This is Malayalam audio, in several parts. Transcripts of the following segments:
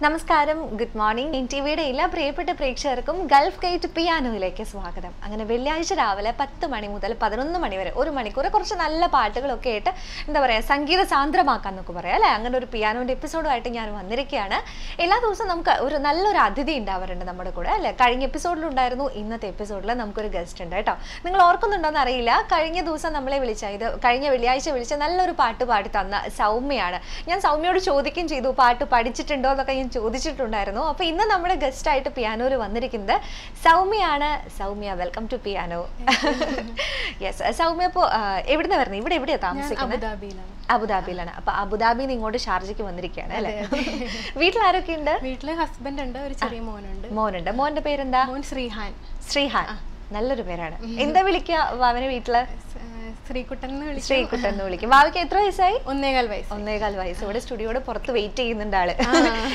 നമസ്കാരം, ഗുഡ് മോർണിംഗ്. ടിവിയുടെ എല്ലാ പ്രിയപ്പെട്ട പ്രേക്ഷകർക്കും ഗൾഫ് ഗേറ്റ് പിയാനോയിലേക്ക് സ്വാഗതം. അങ്ങനെ വെള്ളിയാഴ്ച രാവിലെ 10 മണി മുതൽ 11 മണി വരെ 1 മണിക്കൂർ കുറച്ച് നല്ല പാട്ടുകളൊക്കെ ആയിട്ട് എന്താ പറയുക, സംഗീത സാന്ദ്രമാക്കാൻ എന്നൊക്കെ പറയാം അല്ലേ. അങ്ങനെ ഒരു പിയാനോൻ്റെ എപ്പിസോഡുമായിട്ട് ഞാൻ വന്നിരിക്കുകയാണ്. എല്ലാ ദിവസവും നമുക്ക് ഒരു നല്ലൊരു അതിഥി ഉണ്ടാവാറുണ്ട് നമ്മുടെ കൂടെ അല്ലേ. കഴിഞ്ഞ എപ്പിസോഡിലുണ്ടായിരുന്നു, ഇന്നത്തെ എപ്പിസോഡിൽ നമുക്കൊരു ഗസ്റ്റ് ഉണ്ട് കേട്ടോ. നിങ്ങൾ ഓർക്കുന്നുണ്ടോയെന്ന് അറിയില്ല, കഴിഞ്ഞ ദിവസം നമ്മളെ കഴിഞ്ഞ വെള്ളിയാഴ്ച വിളിച്ച നല്ലൊരു പാട്ട് പാടി തന്ന സൗമ്യയാണ്. ഞാൻ സൗമ്യയോട് ചോദിക്കുകയും ചെയ്തു, പാട്ട് പഠിച്ചിട്ടുണ്ടോ എന്നൊക്കെ ഞാൻ ചോദിച്ചിട്ടുണ്ടായിരുന്നു. അപ്പോൾ ഇന്ന് നമ്മുടെ ഗസ്റ്റ് ആയിട്ട് പിയാനോയിൽ വന്നിരിക്കുന്നത് സൗമ്യയാണ്. Soumya, welcome to piano. Yes Soumya, അപ്പോൾ എവിടുന്ന് വരുന്നത്? എവിടെയാണ് താമസിക്കുന്നത്? അബുദാബിയിലാണ്. അപ്പൊ അബുദാബിയിൽ നിന്ന് ഇങ്ങോട്ട് ഷാർജയ്ക്ക് വന്നിരിക്കുകയാണ് അല്ലേ. വീട്ടിൽ ആരൊക്കെ ഉണ്ട്? വീട്ടില് ഹസ്ബൻഡ് ഉണ്ട്, ഒരു ചെറിയ മോനുണ്ട്. മോന്റെ പേരെന്താ? ശ്രീഹാൻ. നല്ലൊരു പേരാണ്. എന്താ വിളിക്കുക വാവനെ വീട്ടില്? ശ്രീകുട്ടൻ എന്ന് വിളിക്കും. വാവയ്ക്ക് എത്ര വയസ്സായി? 1.25 വയസ്സ്. ഇവിടെ സ്റ്റുഡിയോയുടെ പുറത്ത് വെയിറ്റ് ചെയ്യുന്നുണ്ട് ആള്.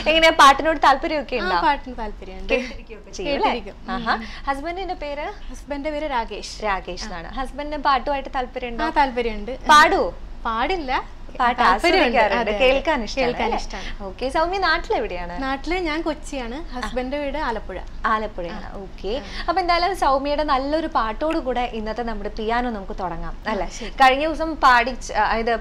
എങ്ങനെയാ, പാട്ടിനോട് താല്പര്യമൊക്കെ ഉണ്ടോ? പാട്ടിന് താല്പര്യമുണ്ട്. ഹസ്ബൻഡിന്റെ പേര്? ഹസ്ബൻഡിന്റെ പേര് രാകേഷ് എന്നാണ്. ഹസ്ബൻഡിന് പാട്ടുമായിട്ട് താല്പര്യമുണ്ടോ? താല്പര്യമുണ്ട്. പാടുവോ? പാടില്ല, കേൾക്കാൻ ഇഷ്ടമാണ്. ഓക്കെ. സൗമ്യ നാട്ടിലെവിടെയാണ്? നാട്ടില് ഞാൻ കൊച്ചിയാണ്, ഹസ്ബൻഡിന്റെ വീട് ആലപ്പുഴയാണ്. ഓക്കെ. അപ്പൊ എന്തായാലും സൗമ്യയുടെ നല്ലൊരു പാട്ടോട് കൂടെ ഇന്നത്തെ നമ്മുടെ പിയാനോ നമുക്ക് തുടങ്ങാം അല്ലെ. കഴിഞ്ഞ ദിവസം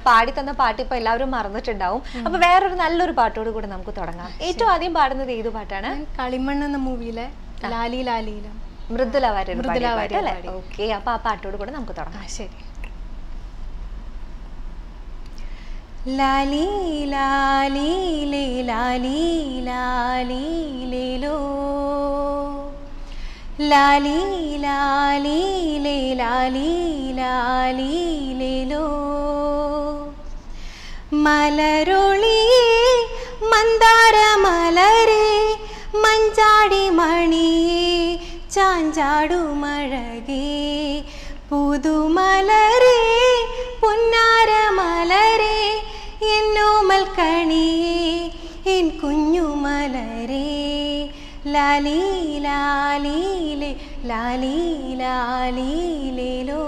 പാടി തന്ന പാട്ട് ഇപ്പൊ എല്ലാവരും മറന്നിട്ടുണ്ടാവും. അപ്പൊ വേറൊരു നല്ലൊരു പാട്ടോട് കൂടെ നമുക്ക് തുടങ്ങാം. ഏറ്റവും ആദ്യം പാടുന്നത് ഏത് പാട്ടാണ്? കളിമണ്ണ് എന്ന മൂവിയിലെ ലാലി ലാലിയില മൃദുല വാര്യർ അല്ലേ. ഓക്കെ. അപ്പൊ ആ പാട്ടോട് കൂടെ നമുക്ക് തുടങ്ങാം. ശരി. ലാലി ലാലി ലേ ലാലി ലാലി ലേലോ, ലാലി ലാലി ലേ ലാലി ലാലി ലേലോ, മലരൊളിയേ മന്ദാര മലരേ മഞ്ചാടി മണിയേ ചാഞ്ചാടുമഴകേ, പുതുമലരേ പുന്നാര മലരേ എന്നോമൽ കണിയേ എൻ കുഞ്ഞുമലരേ, ലാലി ലാലി ലേ ലാലി ലാലി ലേലോ,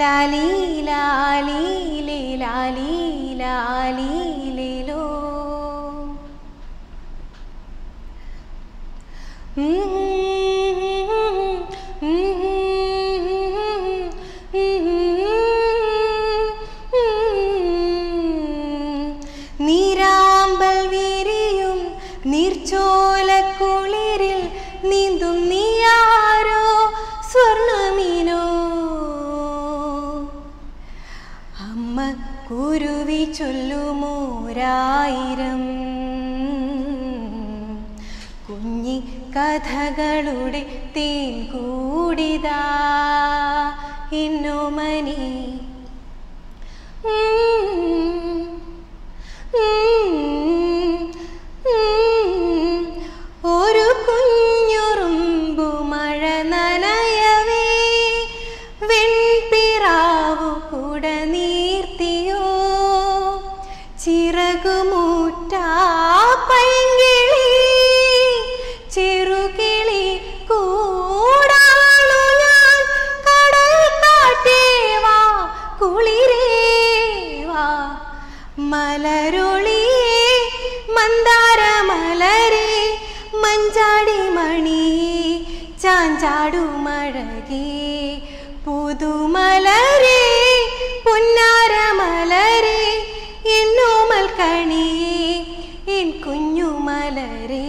ലാലി ലാലി ലേ ലാലി ലാലി ലേലോ. നീരാമ്പൽ വിരിയും നീർച്ചോലക്കുളിരിൽ നീന്തും നീയാരോ സ്വർണമീനോ, അമ്മ കുരുവി ചൊല്ലുമോരായിരം കുഞ്ഞി കഥകളുടെ തേൻ കൂടിതാ എന്നോമനി, ഒരു കുഞ്ഞുറുമ്പു മഴ നനയവേ വെൺപിറാവു കുട നീർത്തിയോ, ചിറകുമൂറ്റാ പൈങ്കിളി ചെറുകിളി കൂടാണു ഞാൻ, കടൽ കാറ്റേവാ കുളിരേവാ, മലരൊളിയേ മന്ദാര മലരേ മഞ്ചാടി മണിയേ ചാഞ്ചാടുമഴകേ, പുതുമലരേ പുന്നാര മലരേ എന്നോമൽ കണിയേ എൻ കുഞ്ഞുമലരേ,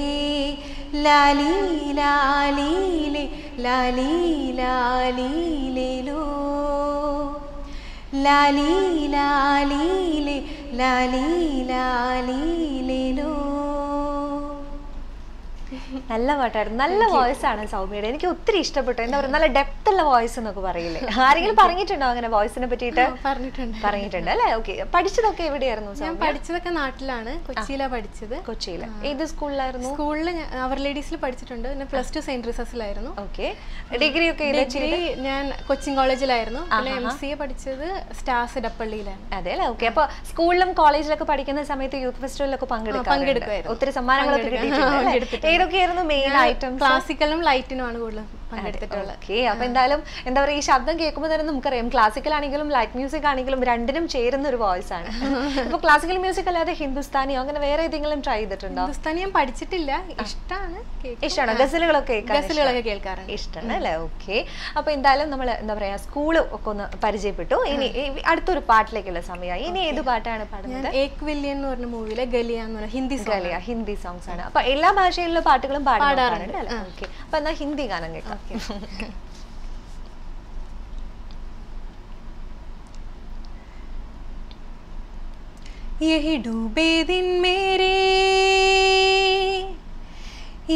ലാലി ലാലി ലേ ലാലി ലാലി ലേലോ, ലാലി ലാലി ലേ ലാലി ലാലി ലേലോ. നല്ല പാട്ടായിരുന്നു. നല്ല വോയിസ് ആണ് സൗമ്യയുടെ. എനിക്ക് ഒത്തിരി ഇഷ്ടപ്പെട്ടു. എന്താ പറയുക, നല്ല ഡെപ്ത് ഉള്ള വോയിസ് എന്നൊക്കെ പറയില്ലേ. ആരെങ്കിലും പറഞ്ഞിട്ടുണ്ടോ അങ്ങനെ വോയിസിനെ പറ്റിയിട്ട്? പറഞ്ഞിട്ടുണ്ട് അല്ലേ. ഓക്കെ. പഠിച്ചതൊക്കെ എവിടെയായിരുന്നു? ഞാൻ പഠിച്ചതൊക്കെ നാട്ടിലാണ്, കൊച്ചിയിലാണ് പഠിച്ചത്. കൊച്ചിയില് ഏത് സ്കൂളിലായിരുന്നു? സ്കൂളിൽ അവർ ലേഡീസിൽ പഠിച്ചിട്ടുണ്ട്, പിന്നെ +2 സെന്റ് റിസസിലായിരുന്നു. ഓക്കെ. ഡിഗ്രി ഒക്കെ ഞാൻ കൊച്ചിൻ കോളേജിലായിരുന്നു. പിന്നെ MCA പഠിച്ചത് സ്റ്റാർസ് ഇടപ്പള്ളിയിലാണ്. അതെ അല്ലേ. ഓക്കെ. അപ്പൊ സ്കൂളിലും കോളേജിലൊക്കെ പഠിക്കുന്ന സമയത്ത് യൂത്ത് ഫെസ്റ്റിവലിലൊക്കെ പങ്കെടുക്കുമായിരുന്നു. ഒത്തിരി സമ്മാനങ്ങളൊക്കെ കിട്ടിയിട്ടുണ്ട്. ഏതൊക്കെയായിരുന്നു മെയിൻ ഐറ്റംസ്? ക്ലാസിക്കലും ലൈറ്റിനുമാണ് കൂടുതലും പങ്കെടുത്തിട്ടുള്ളത്. ഓക്കെ, അപ്പൊ എന്തായാലും എന്താ പറയുക, ഈ ശബ്ദം കേൾക്കുമ്പോൾ തന്നെ നമുക്കറിയാം ക്ലാസിക്കൽ ആണെങ്കിലും ലൈറ്റ് മ്യൂസിക് ആണെങ്കിലും രണ്ടിനും ചേരുന്ന ഒരു വോയിസ് ആണ്. ഇപ്പൊ ക്ലാസിക്കൽ മ്യൂസിക് അല്ലാതെ ഹിന്ദുസ്ഥാനിയോ അങ്ങനെ വേറെ ഏതെങ്കിലും ട്രൈ ചെയ്തിട്ടുണ്ടോ? ഹിന്ദുസ്ഥാനി ഞാൻ പഠിച്ചിട്ടില്ല, ഇഷ്ടമാണ്. ഇഷ്ടമാണോ? ഗസലുകളൊക്കെ കേൾക്കാറുണ്ട്. ഇഷ്ടമാണ് അല്ലേ? ഓക്കെ, അപ്പൊ എന്തായാലും നമ്മൾ എന്താ പറയാ സ്കൂള് ഒക്കെ ഒന്ന് പരിചയപ്പെട്ടു. ഇനി അടുത്തൊരു പാട്ടിലേക്കുള്ള സമയമായി. ഇനി ഏത് പാട്ടാണ് പാടുന്നത്? ഏക് വില്യൻ എന്ന് പറഞ്ഞ മൂവിയിലെ ഗലിയ എന്ന് പറഞ്ഞ ഹിന്ദി സോങ്സ് ആണ്. അപ്പൊ എല്ലാ ഭാഷയിലുള്ള പാട്ടുകളും പാടാറുണ്ട് അല്ലേ? ഓക്കെ, അപ്പൊ എന്നാ ഹിന്ദി ഗാനം കേൾക്കാം. यही डूबे दिन मेरे,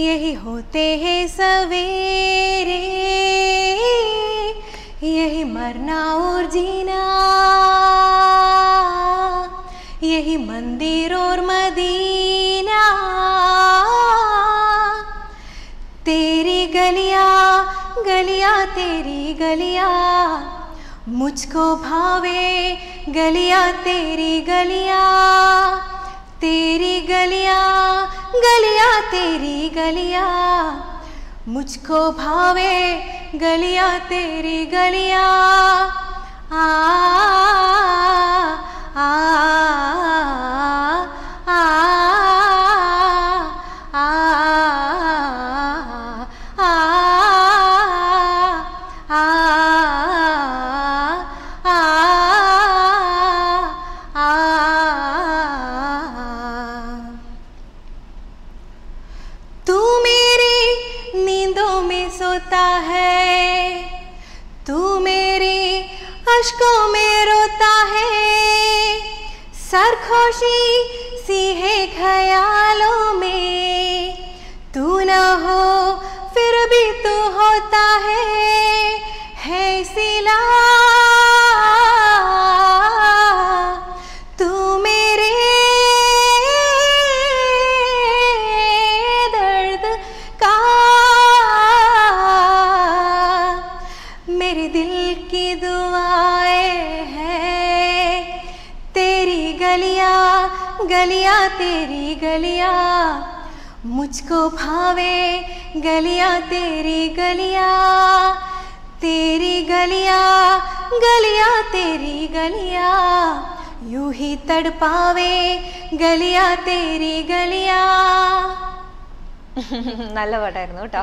यही होते हैं सवेरे, यही मरना और जीना, यही मंदिर और मदीना, तेरी गलियां गलियां तेरी गलियां मुझको भावे, गलियां तेरी गलियां, तेरी गलियां गलियां तेरी गलियां मुझको भावे, गलियां तेरी गलियां। आ आ आ अश्कों में रोता है, सरखोशी सी है ख्यालों में, तू न हो फिर भी तू होता है सिला, तू मेरे दर्द का, मेरे दिल की दुआएं हैं, तेरी गलियां गलियां तेरी गलियां मुझको भावे, गलियां तेरी गलियां, तेरी गलियां गलियां तेरी गलियां यूं ही तड़पावे, गलियां तेरी गलियां. നല്ല പാട്ടായിരുന്നു കേട്ടോ.